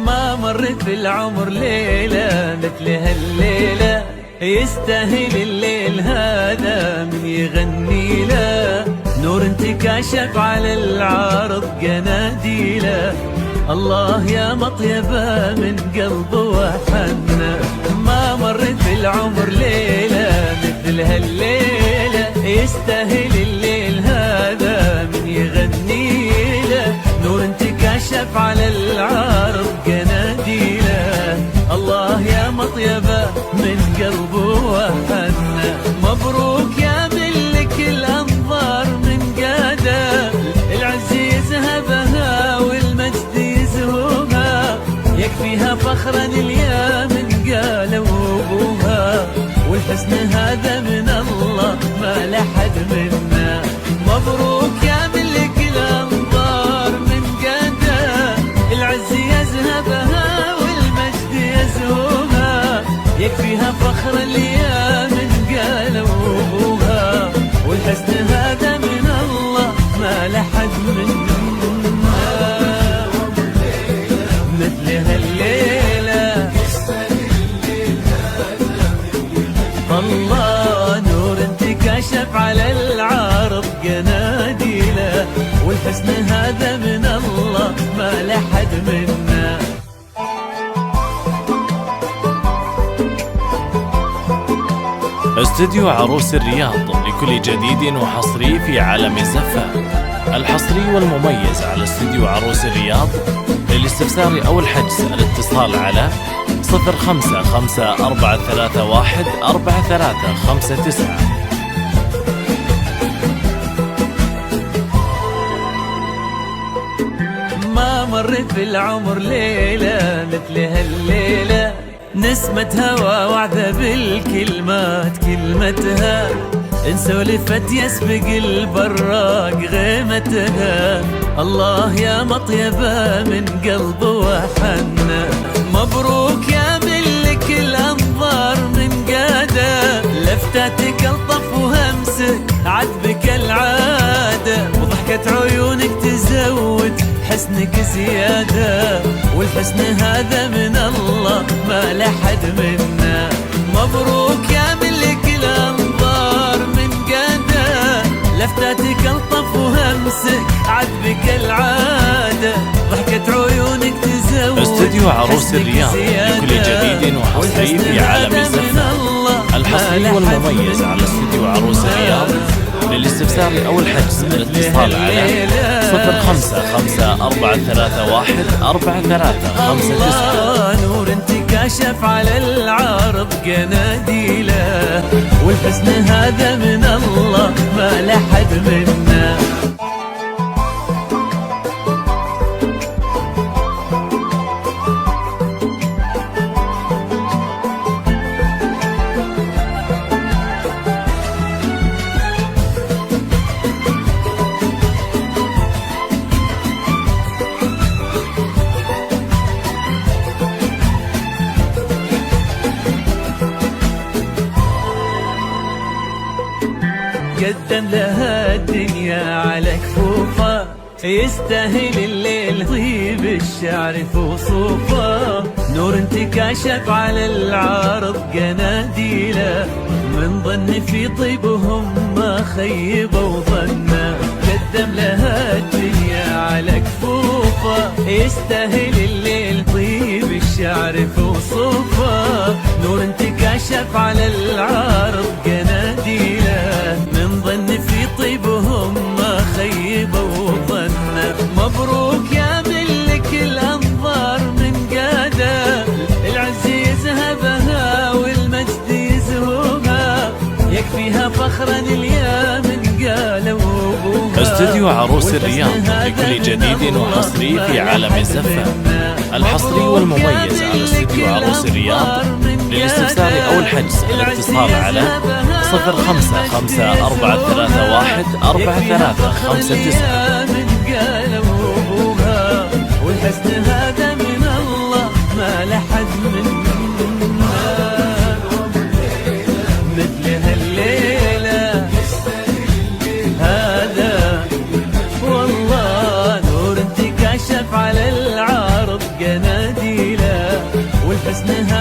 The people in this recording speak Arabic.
ما مرت بالعمر ليلة مثل هالليلة، يستاهل الليل هذا من يغني له. نور انتكاشف على العارض قناديله، الله يا مطيبة من قلب وحنا. ما مرت بالعمر ليلة مثل هالليلة، يستاهل الليل هذا من يغني له. نور انتكاشف على العارض قناديله، الله يا مطيبة من قلب وحنا. مبروك يا ملك الأنظار من قادة، العز يذهبها والمجد يزهوها، يكفيها فخرا اليا من قالوا ابوها. والحسن هذا من الله ما لحد منا. مبروك يا ملك الأنظار من قادة، العز يذهبها والمجد يزهوها، يكفيها فخرا اليا من قالوا ابوها. والحسن هذا من الله ما لحد منا. مثل هالليلة الله، نور انتكاشف على العارض قناديله، والحسن هذا من الله ما لحد منا. استوديو عروس الرياض لكل جديد وحصري في عالم الزفة. الحصري والمميز على استوديو عروس الرياض. للاستفسار أو الحجز الاتصال على 0554314359. ما مرت بالعمر ليلة مثل هالليلة، نسمة هوا وعدة بالكلمات كلمتها، إن سولفت يسبق البراق غيمتها. الله يا مطيبة من قلب وحنا. مبروك يا ملك الأنظار من قادة، لفتاتك الطف وهمسك عذبك العادة، وضحكة عيونك تزود حسنك زيادة. والحسن هذا من الله ما لحد منا. مبروك يا ملك الأنظار من قادة، لفتاتك الطف وهمسك عذبك العادة، ضحكة عيونك تزود. استوديو عروس الرياض لكل جديد وحصري في عالم الزفة. الحصري والمميز على استوديو عروس الرياض. للاستفسار أو الحجز الاتصال على 0554314359. نور انتكاشف على العارض قناديله، والحسن هذا من الله ما لحد منا. قدم لها الدنيا على كفوفه، يستاهل الليل طيب الشعر فوصوفه. نور انتكاشف على العارض قناديله، من ظن في طيبهم ما خيبوا ظنا. قدم لها الدنيا على كفوفه، يستاهل الليل طيب الشعر فوصوفه. نور انتكاشف على العارض قناديله، من ظن في طيبهم ما خيبوا ظنا. مبروك يا ملك الأنظار من قادة، العز يذهبها والمجد يزهوها، يكفيها فخرا اليا من قالوا ابوها. استوديو عروس الرياض لكل جديد وحصري في عالم الزفة. الحصري والمميز على استوديو عروس الرياض. للاستفسار أو الحجز الاتصال على 0554314359. من قالوا ابوها. والحسن هذا من الله ما لحد منا. مثل هالليلة هذا والله، نور انتكاشف على العارض قناديله، والحزن